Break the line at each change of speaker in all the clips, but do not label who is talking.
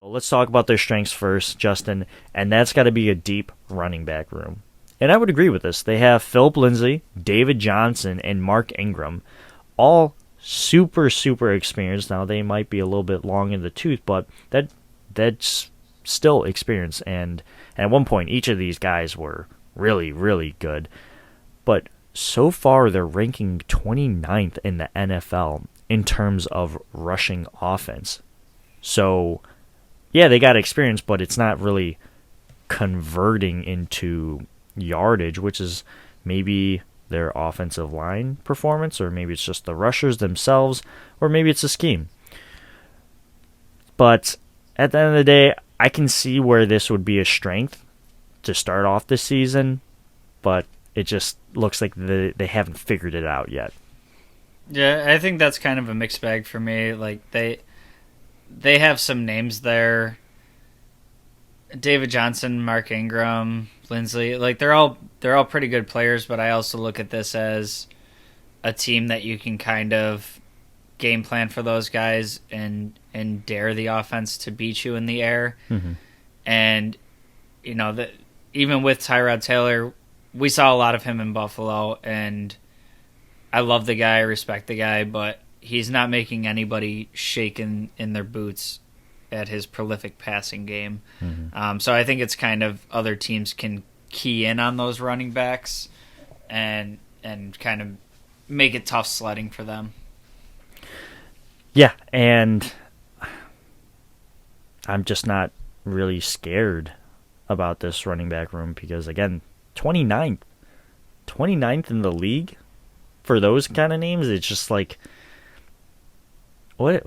Well, let's talk about their strengths first, Justin, and that's got to be a deep running back room. And I would agree with this. They have Philip Lindsay, David Johnson, and Mark Ingram, all super, super experienced. Now, they might be a little bit long in the tooth, but that's still experience. And at one point, each of these guys were really, really good. But so far, they're ranking 29th in the NFL in terms of rushing offense. So, yeah, they got experience, but it's not really converting into yardage, which is maybe their offensive line performance, or maybe it's just the rushers themselves, or maybe it's a scheme. But at the end of the day, I can see where this would be a strength to start off this season, but it just looks like they haven't figured it out yet.
Yeah, I think that's kind of a mixed bag for me. Like they have some names there. David Johnson, Mark Ingram, Lindsay, like they're all pretty good players, but I also look at this as a team that you can kind of game plan for those guys and dare the offense to beat you in the air.
Mm-hmm.
And that even with Tyrod Taylor, we saw a lot of him in Buffalo, and I love the guy, I respect the guy, but he's not making anybody shake in their boots at his prolific passing game.
Mm-hmm.
So I think it's kind of other teams can key in on those running backs and kind of make it tough sledding for them.
Yeah, and I'm just not really scared about this running back room because, again, 29th in the league for those kind of names. It's just like, what?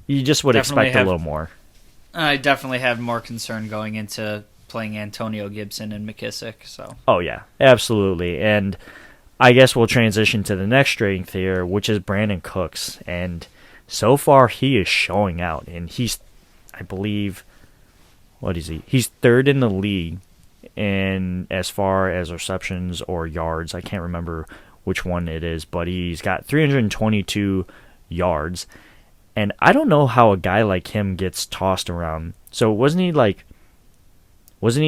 You just would expect a little more.
I definitely have more concern going into playing Antonio Gibson and McKissick. So.
Oh, yeah, absolutely. And I guess we'll transition to the next strength here, which is Brandon Cooks. And so far, he is showing out. And he's, I believe, what is he? He's third in the league in as far as receptions or yards. I can't remember which one it is, but he's got 322 yards. And I don't know how a guy like him gets tossed around. So wasn't he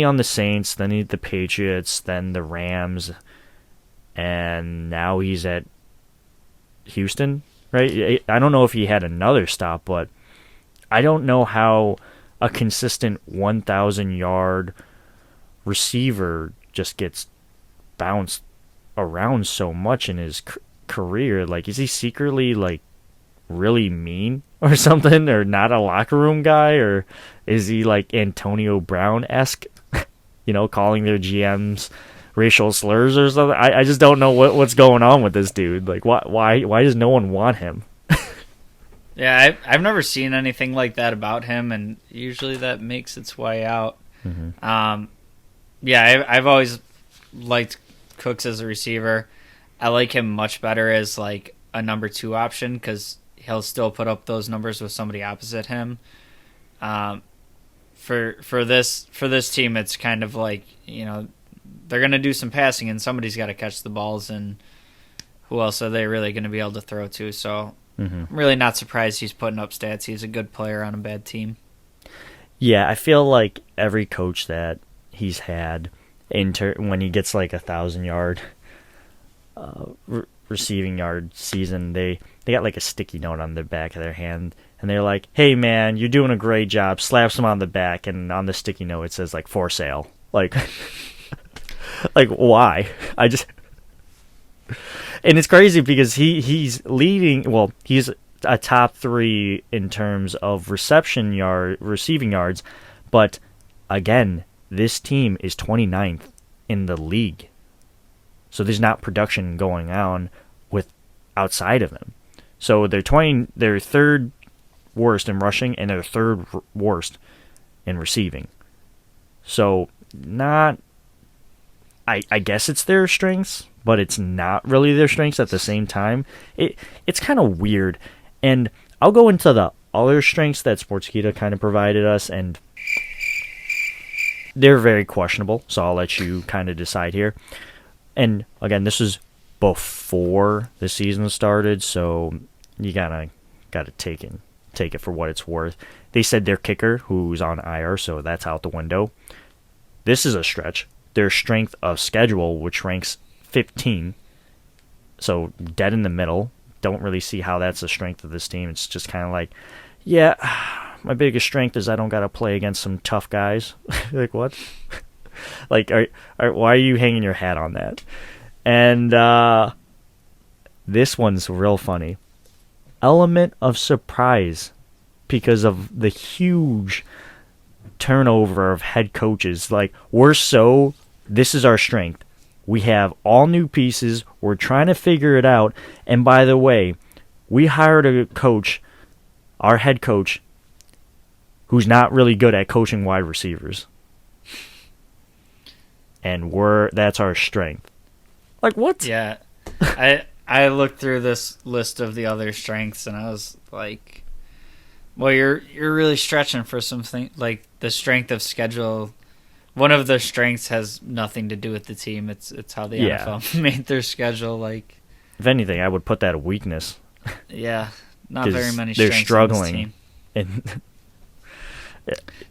on the Saints, then the Patriots, then the Rams, and now he's at Houston, right? I don't know if he had another stop, but I don't know how a consistent 1,000-yard receiver just gets bounced around so much in his career. Like, is he secretly, like, really mean or something, or not a locker room guy, or is he like Antonio Brown-esque, calling their GMs racial slurs or something? I just don't know what's going on with this dude. Like, why does no one want him?
Yeah, I've never seen anything like that about him, and usually that makes its way out.
Mm-hmm.
Yeah, I've always liked Cooks as a receiver. I like him much better as like a number 2 option because he'll still put up those numbers with somebody opposite him. For this team, it's kind of like they're gonna do some passing and somebody's got to catch the balls, and who else are they really going to be able to throw to? So I'm really not surprised he's putting up stats. He's a good player on a bad team.
Yeah, I feel like every coach that he's had when he gets like 1,000-yard receiving yard season, they got like a sticky note on the back of their hand, and they're like, "Hey man, you're doing a great job." Slaps him on the back, and on the sticky note it says like "for sale." Like, like why? And it's crazy because he's leading. Well, he's a top 3 in terms of receiving yards, but again, this team is 29th in the league. So there's not production going on with outside of him. So they're third worst in rushing and they're third worst in receiving. So I guess it's their strengths, but it's not really their strengths at the same time. It's kind of weird. And I'll go into the other strengths that Sportskeeda kind of provided us, and they're very questionable, so I'll let you kind of decide here. And again, this is before the season started, so you gotta take take it for what it's worth. They said their kicker, who's on IR, so that's out the window. This is a stretch. Their strength of schedule, which ranks 15, so dead in the middle. Don't really see how that's the strength of this team. It's just kind of like, yeah, my biggest strength is I don't got to play against some tough guys. Like, what? Like, why are you hanging your hat on that? And this one's real funny. Element of surprise because of the huge turnover of head coaches. Like, this is our strength. We have all new pieces. We're trying to figure it out. And by the way, we hired a coach, our head coach, who's not really good at coaching wide receivers. And that's our strength. Like, what?
Yeah. I looked through this list of the other strengths and I was like, well, you're really stretching for something like the strength of schedule. One of the strengths has nothing to do with the team. It's how the NFL made their schedule. Like,
if anything, I would put that a weakness.
Yeah, not very many.
They're
strengths
struggling.
On this team.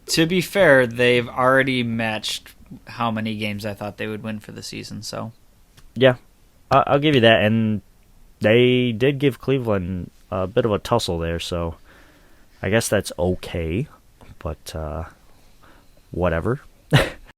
To be fair, they've already matched how many games I thought they would win for the season. So,
yeah, I'll give you that. And they did give Cleveland a bit of a tussle there, so I guess that's okay. But whatever.